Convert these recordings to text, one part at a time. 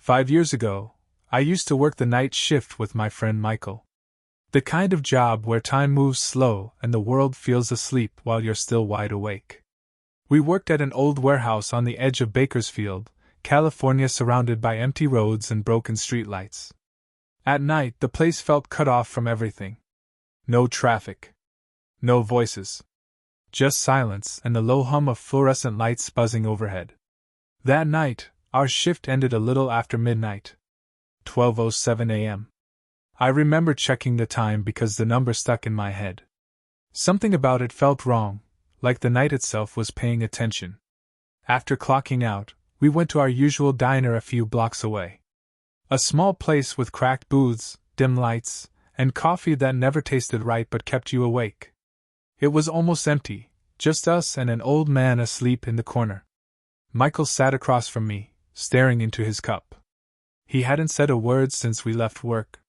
5 years ago, I used to work the night shift with my friend Michael. The kind of job where time moves slow and the world feels asleep while you're still wide awake. We worked at an old warehouse on the edge of Bakersfield, California, surrounded by empty roads and broken streetlights. At night, the place felt cut off from everything. No traffic. No voices. Just silence and the low hum of fluorescent lights buzzing overhead. That night, our shift ended a little after midnight. 12:07 a.m. I remember checking the time because the number stuck in my head. Something about it felt wrong, like the night itself was paying attention. After clocking out, we went to our usual diner a few blocks away. A small place with cracked booths, dim lights, and coffee that never tasted right but kept you awake. It was almost empty, just us and an old man asleep in the corner. Michael sat across from me, staring into his cup. He hadn't said a word since we left work.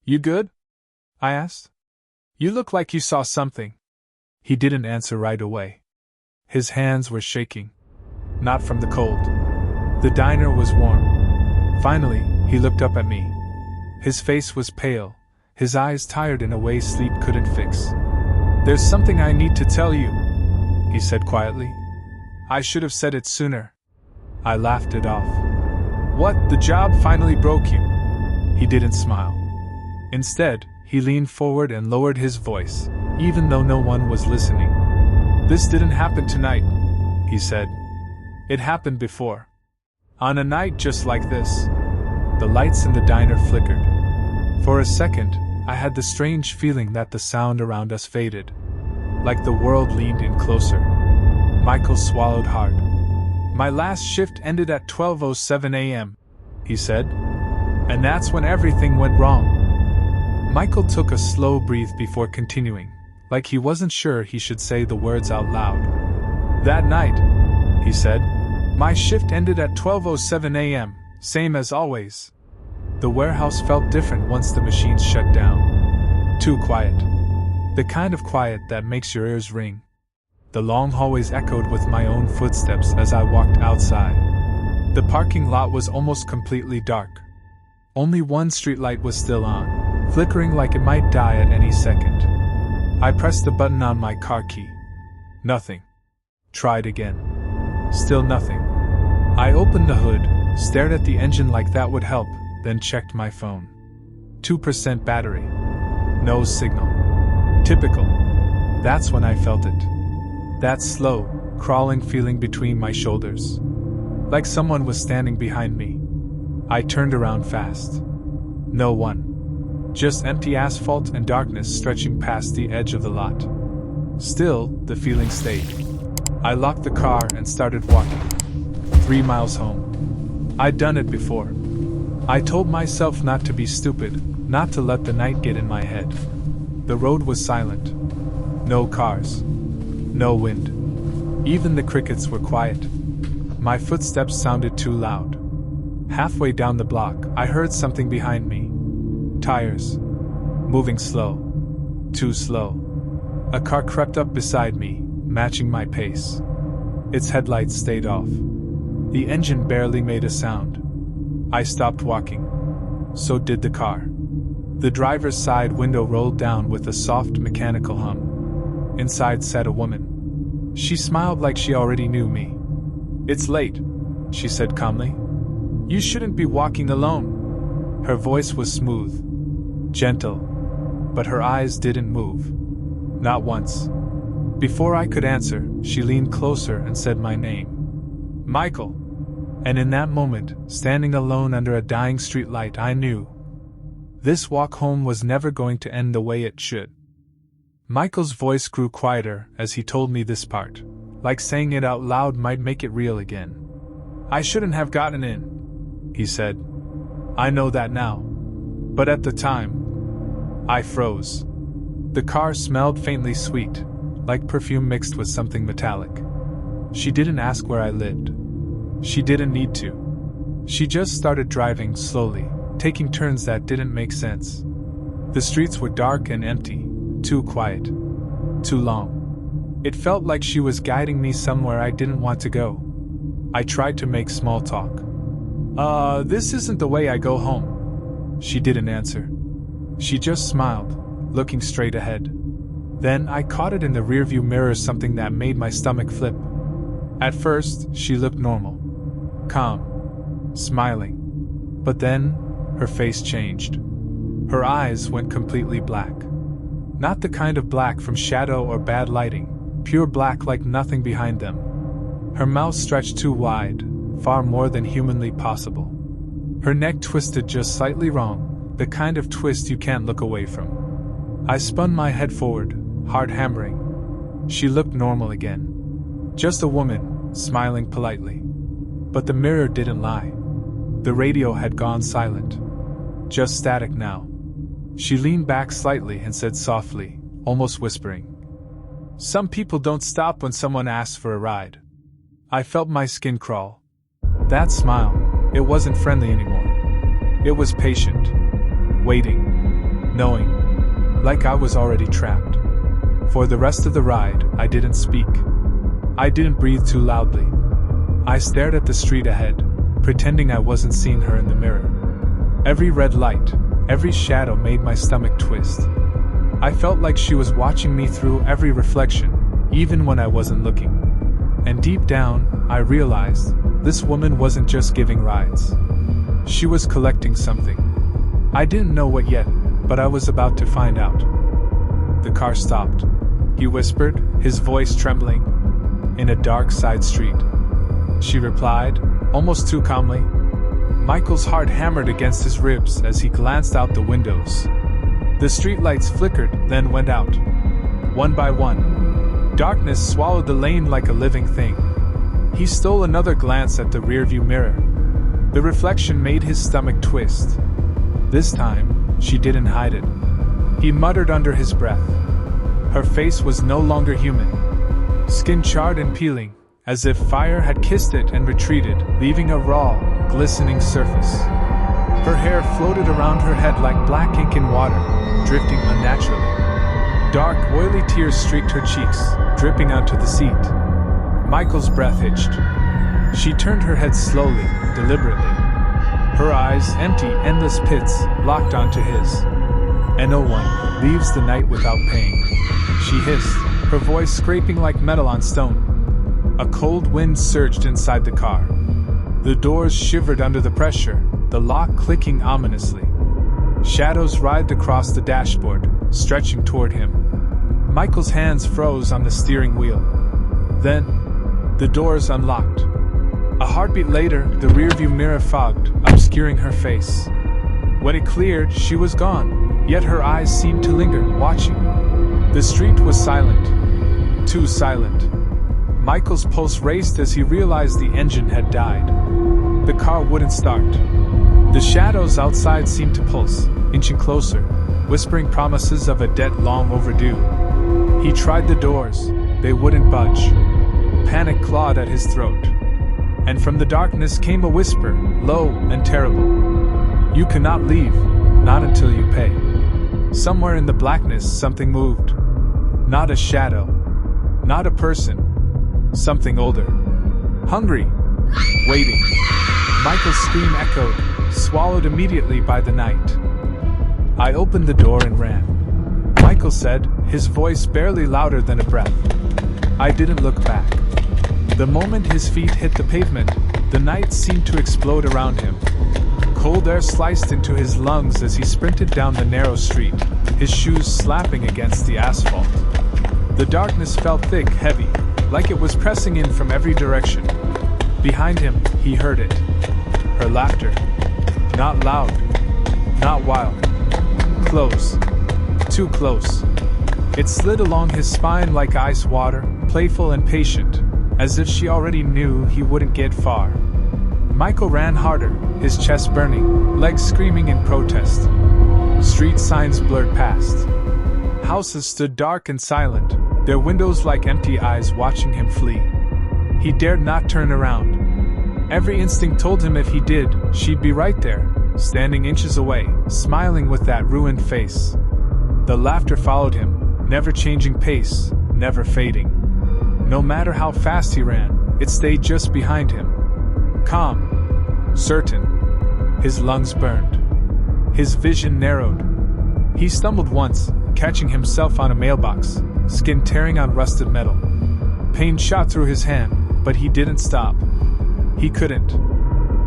"You good?" I asked. "You look like you saw something." He didn't answer right away. His hands were shaking. Not from the cold. The diner was warm. Finally, he looked up at me. His face was pale, his eyes tired in a way sleep couldn't fix. "There's something I need to tell you," he said quietly. "I should have said it sooner." I laughed it off. "What, the job finally broke you?" He didn't smile. Instead, he leaned forward and lowered his voice, even though no one was listening. "This didn't happen tonight," he said. "It happened before. On a night just like this." The lights in the diner flickered. For a second, I had the strange feeling that the sound around us faded. Like the world leaned in closer. Michael swallowed hard. "My last shift ended at 12:07 a.m., he said. "And that's when everything went wrong." Michael took a slow breath before continuing, like he wasn't sure he should say the words out loud. "That night," he said, "my shift ended at 12:07 a.m., same as always." The warehouse felt different once the machines shut down. Too quiet. The kind of quiet that makes your ears ring. The long hallways echoed with my own footsteps as I walked outside. The parking lot was almost completely dark. Only one streetlight was still on, flickering like it might die at any second. I pressed the button on my car key. Nothing. Tried again. Still nothing. I opened the hood, stared at the engine like that would help, then checked my phone. 2% battery. No signal. Typical. That's when I felt it. That slow, crawling feeling between my shoulders. Like someone was standing behind me. I turned around fast. No one. Just empty asphalt and darkness stretching past the edge of the lot. Still, the feeling stayed. I locked the car and started walking. 3 miles home. I'd done it before. I told myself not to be stupid, not to let the night get in my head. The road was silent. No cars. No wind. Even the crickets were quiet. My footsteps sounded too loud. Halfway down the block, I heard something behind me. Tires. Moving slow. Too slow. A car crept up beside me, matching my pace. Its headlights stayed off. The engine barely made a sound. I stopped walking. So did the car. The driver's side window rolled down with a soft mechanical hum. Inside sat a woman. She smiled like she already knew me. "It's late," she said calmly. "You shouldn't be walking alone." Her voice was smooth. Gentle. But her eyes didn't move. Not once. Before I could answer, she leaned closer and said my name. "Michael." And in that moment, standing alone under a dying streetlight, I knew. This walk home was never going to end the way it should. Michael's voice grew quieter as he told me this part, like saying it out loud might make it real again. "I shouldn't have gotten in," he said. "I know that now. But at the time, I froze." The car smelled faintly sweet, like perfume mixed with something metallic. She didn't ask where I lived. She didn't need to. She just started driving slowly, taking turns that didn't make sense. The streets were dark and empty, too quiet, too long. It felt like she was guiding me somewhere I didn't want to go. I tried to make small talk. This isn't the way I go home." She didn't answer. She just smiled, looking straight ahead. Then I caught it in the rearview mirror, something that made my stomach flip. At first, she looked normal. Calm. Smiling. But then, her face changed. Her eyes went completely black. Not the kind of black from shadow or bad lighting, pure black like nothing behind them. Her mouth stretched too wide, far more than humanly possible. Her neck twisted just slightly wrong, the kind of twist you can't look away from. I spun my head forward, heart hammering. She looked normal again. Just a woman, smiling politely. But the mirror didn't lie. The radio had gone silent. Just static now. She leaned back slightly and said softly, almost whispering, "Some people don't stop when someone asks for a ride." I felt my skin crawl. That smile, it wasn't friendly anymore. It was patient. Waiting. Knowing. Like I was already trapped. For the rest of the ride, I didn't speak. I didn't breathe too loudly. I stared at the street ahead, pretending I wasn't seeing her in the mirror. Every red light, every shadow made my stomach twist. I felt like she was watching me through every reflection, even when I wasn't looking. And deep down, I realized, this woman wasn't just giving rides. She was collecting something. I didn't know what yet, but I was about to find out. The car stopped. He whispered, his voice trembling. "In a dark side street." She replied, almost too calmly. Michael's heart hammered against his ribs as he glanced out the windows. The streetlights flickered, then went out. One by one. Darkness swallowed the lane like a living thing. He stole another glance at the rearview mirror. The reflection made his stomach twist. This time, she didn't hide it. He muttered under his breath. Her face was no longer human. Skin charred and peeling, as if fire had kissed it and retreated, leaving a raw, glistening surface. Her hair floated around her head like black ink in water, drifting unnaturally. Dark, oily tears streaked her cheeks, dripping onto the seat. Michael's breath hitched. She turned her head slowly, deliberately. Her eyes, empty, endless pits, locked onto his. "And no one leaves the night without paying," she hissed, her voice scraping like metal on stone. A cold wind surged inside the car. The doors shivered under the pressure, the lock clicking ominously. Shadows writhed across the dashboard, stretching toward him. Michael's hands froze on the steering wheel. Then, the doors unlocked. A heartbeat later, the rearview mirror fogged, obscuring her face. When it cleared, she was gone, yet her eyes seemed to linger, watching. The street was silent. Too silent. Michael's pulse raced as he realized the engine had died. The car wouldn't start. The shadows outside seemed to pulse, inching closer, whispering promises of a debt long overdue. He tried the doors. They wouldn't budge. Panic clawed at his throat. And from the darkness came a whisper, low and terrible. "You cannot leave, not until you pay." Somewhere in the blackness, something moved. Not a shadow. Not a person. Something older. Hungry. Waiting. Michael's scream echoed, swallowed immediately by the night. I opened the door and ran. Michael said, his voice barely louder than a breath. I didn't look back. The moment his feet hit the pavement, the night seemed to explode around him. Cold air sliced into his lungs as he sprinted down the narrow street, his shoes slapping against the asphalt. The darkness felt thick, heavy, like it was pressing in from every direction. Behind him, he heard it. Her laughter. Not loud. Not wild. Close. Too close. It slid along his spine like ice water, playful and patient, as if she already knew he wouldn't get far. Michael ran harder, his chest burning, legs screaming in protest. Street signs blurred past. Houses stood dark and silent, their windows like empty eyes watching him flee. He dared not turn around. Every instinct told him if he did, she'd be right there, standing inches away, smiling with that ruined face. The laughter followed him, never changing pace, never fading. No matter how fast he ran, it stayed just behind him. Calm. certain. His lungs burned. His vision narrowed. He stumbled once, catching himself on a mailbox, skin tearing on rusted metal. Pain shot through his hand, but he didn't stop. He couldn't.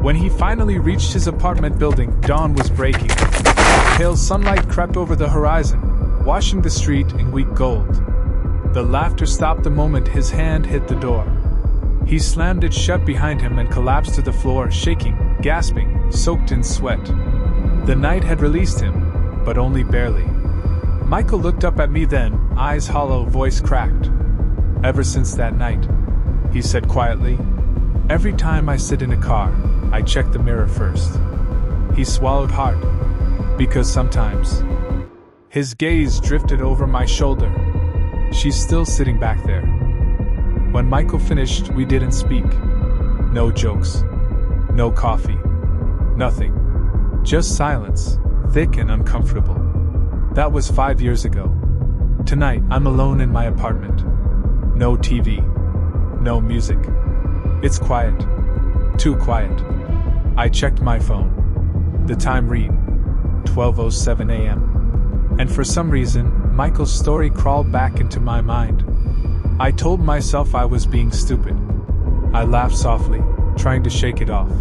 When he finally reached his apartment building, dawn was breaking. Pale sunlight crept over the horizon, washing the street in weak gold. The laughter stopped the moment his hand hit the door. He slammed it shut behind him and collapsed to the floor, shaking, gasping, soaked in sweat. The night had released him, but only barely. Michael looked up at me then, eyes hollow, voice cracked. "Ever since that night," he said quietly, "every time I sit in a car, I check the mirror first." He swallowed hard. "Because sometimes..." His gaze drifted over my shoulder. "She's still sitting back there." When Michael finished, we didn't speak. No jokes. No coffee. Nothing. Just silence, thick and uncomfortable. That was 5 years ago. Tonight, I'm alone in my apartment. No TV. No music. It's quiet. Too quiet. I checked my phone. The time read 12:07 a.m. And for some reason, Michael's story crawled back into my mind. I told myself I was being stupid. I laughed softly, trying to shake it off.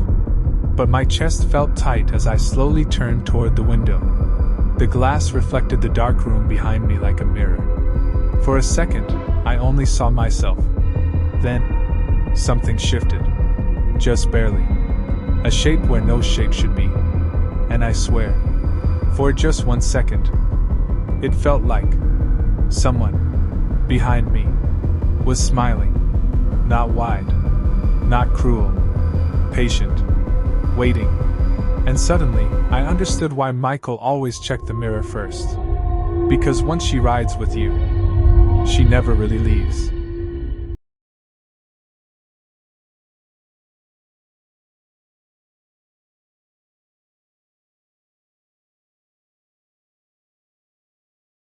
But my chest felt tight as I slowly turned toward the window. The glass reflected the dark room behind me like a mirror. For a second, I only saw myself. Then, something shifted. Just barely. A shape where no shape should be. And I swear, for just 1 second, it felt like someone behind me was smiling. Not wide, not cruel, patient, waiting. And suddenly, I understood why Michael always checked the mirror first. Because once she rides with you, she never really leaves.